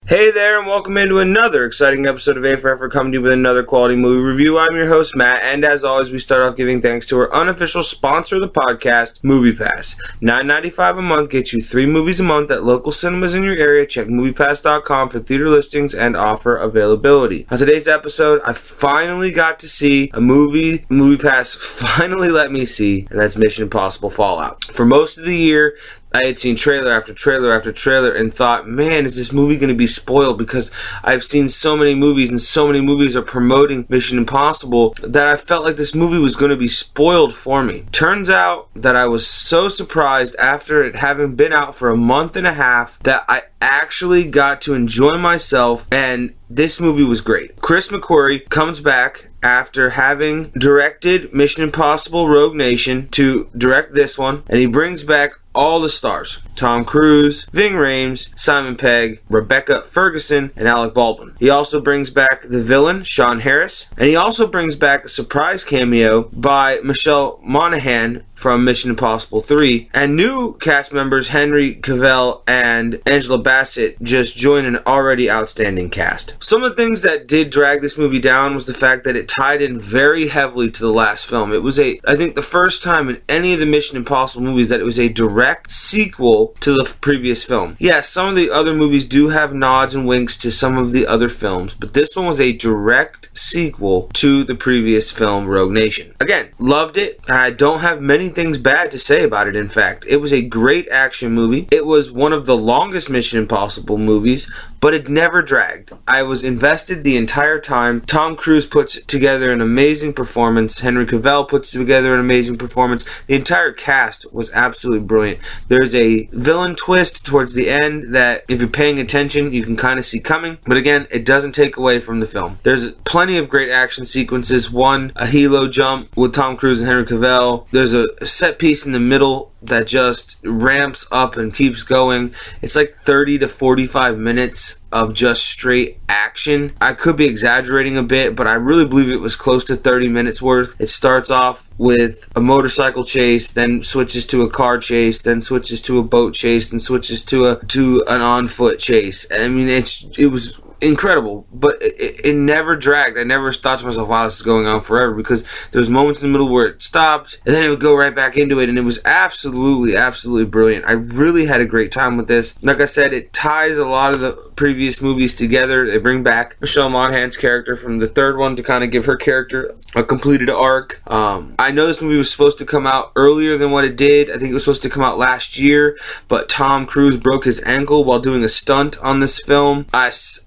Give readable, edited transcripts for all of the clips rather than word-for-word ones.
Hey there, and welcome into another exciting episode of A for Effort, coming to you with another quality movie review. I'm your host, Matt, and as always, we start off giving thanks to our unofficial sponsor of the podcast, MoviePass. $9.95 a month gets you 3 movies a month at local cinemas in your area. Check MoviePass.com for theater listings and offer availability. On today's episode, I finally got to see a movie MoviePass finally let me see, and that's Mission Impossible Fallout. For most of the year, I had seen trailer after trailer after trailer and thought, man, is this movie going to be spoiled? Because I've seen so many movies and so many movies are promoting Mission Impossible that I felt like this movie was going to be spoiled for me. Turns out that I was so surprised after it having been out for a month and a half that I actually got to enjoy myself, and this movie was great. Chris McQuarrie comes back after having directed Mission Impossible Rogue Nation to direct this one, and he brings back all the stars: Tom Cruise, Ving Rhames, Simon Pegg, Rebecca Ferguson, and Alec Baldwin. He also brings back the villain, Sean Harris, and he also brings back a surprise cameo by Michelle Monaghan from Mission Impossible 3, and new cast members Henry Cavill and Angela Bassett just join an already outstanding cast. Some of the things that did drag this movie down was the fact that it tied in very heavily to the last film. It was I think the first time in any of the Mission Impossible movies that it was a direct sequel to the previous film. Yes, some of the other movies do have nods and winks to some of the other films, but this one was a direct sequel to the previous film, Rogue Nation. Again, loved it. I don't have many things bad to say about it. In fact, it was a great action movie. It was one of the longest Mission Impossible movies, but it never dragged. I was invested the entire time. Tom Cruise puts together an amazing performance. Henry Cavill puts together an amazing performance. The entire cast was absolutely brilliant. There's a villain twist towards the end that, if you're paying attention, you can kind of see coming, but again, it doesn't take away from the film. There's plenty of great action sequences. One, a helo jump with Tom Cruise and Henry Cavill. There's a set piece in the middle that just ramps up and keeps going. It's like 30 to 45 minutes of just straight action. I could be exaggerating a bit, but I really believe it was close to 30 minutes worth. It starts off with a motorcycle chase, then switches to a car chase, then switches to a boat chase, and switches to an on-foot chase. I mean, it was incredible, but it never dragged. I never thought to myself, wow, this is going on forever, because there was moments in the middle where it stopped and then it would go right back into it, and it was absolutely brilliant. I really had a great time with this. Like I said, it ties a lot of the previous movies together. They bring back Michelle Monaghan's character from the third one to kind of give her character a completed arc. I know this movie was supposed to come out earlier than what it did. I think it was supposed to come out last year, but Tom Cruise broke his ankle while doing a stunt on this film.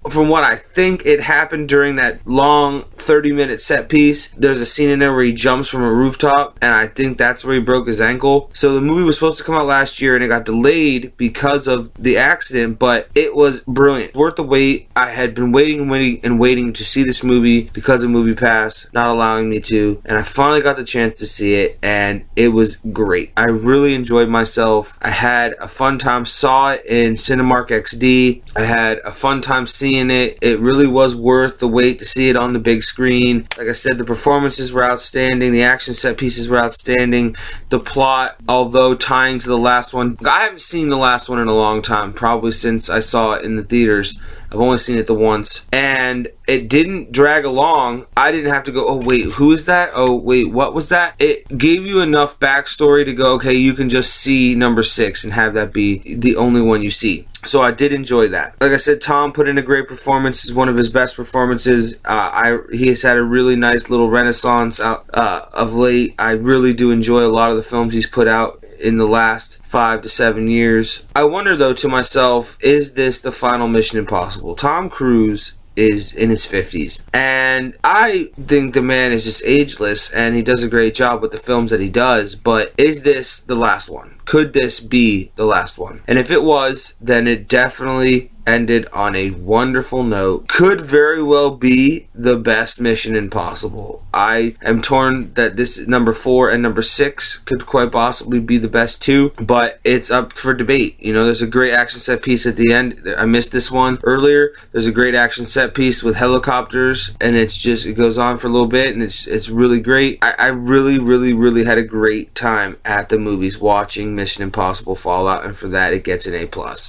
From what I think, it happened during that long 30-minute set piece. There's a scene in there where he jumps from a rooftop, and I think that's where he broke his ankle. So the movie was supposed to come out last year, and it got delayed because of the accident, but it was brilliant. Worth the wait. I had been waiting to see this movie because of MoviePass not allowing me to, and I finally got the chance to see it, and it was great. I really enjoyed myself. I had a fun time. Saw it in Cinemark XD. I had a fun time seeing it. It really was worth the wait to see it on the big screen. Like I said, the performances were outstanding. The action set pieces were outstanding. The plot, although tying to the last one, I haven't seen the last one in a long time, probably since I saw it in the theaters. I've only seen it the once, and it didn't drag along. I didn't have to go, oh wait, who is that? Oh wait, what was that? It gave you enough backstory to go, okay, you can just see number 6 and have that be the only one you see. So I did enjoy that. Like I said, Tom put in a great performance. It's one of his best performances. He has had a really nice little renaissance of late. I really do enjoy a lot of the films he's put out in the last 5 to 7 years. I wonder though to myself, is this the final Mission Impossible? Tom Cruise is in his 50s, and I think the man is just ageless, and he does a great job with the films that he does, but is this the last one? Could this be the last one? And if it was, then it definitely ended on a wonderful note. Could very well be the best Mission Impossible. I am torn that this number 4 and number 6 could quite possibly be the best too, but it's up for debate. You know, there's a great action set piece at the end. I missed this one earlier. There's a great action set piece with helicopters, and it goes on for a little bit, and it's really great. I really had a great time at the movies watching Mission Impossible Fallout, and for that it gets an A+.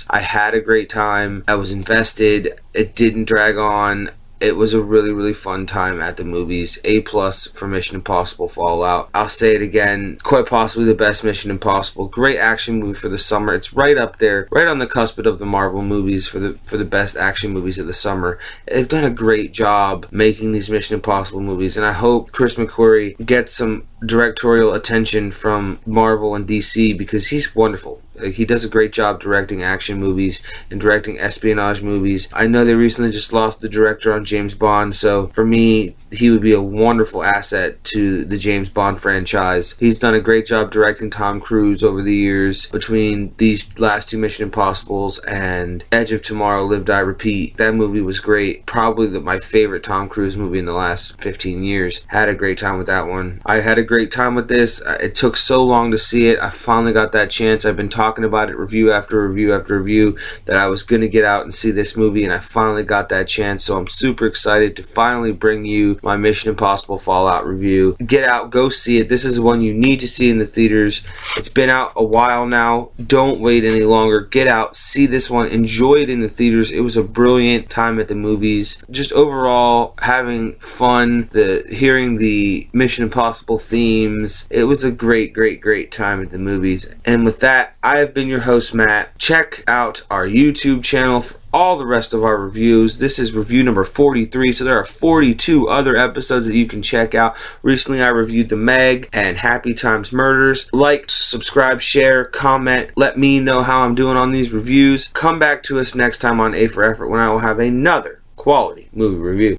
I had a great time. I was invested. It didn't drag on. It was a really, really fun time at the movies. A+ for Mission Impossible Fallout. I'll say it again, quite possibly the best Mission Impossible. Great action movie for the summer. It's right up there, right on the cusp of the Marvel movies for the best action movies of the summer. They've done a great job making these Mission Impossible movies, and I hope Chris McQuarrie gets some directorial attention from Marvel and DC because he's wonderful. He does a great job directing action movies and directing espionage movies. I know they recently just lost the director on James Bond, so for me, he would be a wonderful asset to the James Bond franchise. He's done a great job directing Tom Cruise over the years. Between these last two Mission Impossibles and Edge of Tomorrow, Live, Die, Repeat, that movie was great. Probably my favorite Tom Cruise movie in the last 15 years. Had a great time with that one. I had a great time with this. It took so long to see it. I finally got that chance. I've been talking about it review after review after review that I was going to get out and see this movie, and I finally got that chance, so I'm super excited to finally bring you my Mission Impossible Fallout review. Get out, go see it. This is one you need to see in the theaters. It's been out a while now. Don't wait any longer. Get out, see this one, enjoy it in the theaters. It was a brilliant time at the movies. Just overall having fun, hearing the Mission Impossible themes. It was a great, great, great time at the movies. And with that, I have been your host, Matt. Check out our YouTube channel for all the rest of our reviews. This is review number 43, so there are 42 other episodes that you can check out. Recently, I reviewed The Meg and Happy Times Murders. Like, subscribe, share, comment. Let me know how I'm doing on these reviews. Come back to us next time on A for Effort when I will have another quality movie review.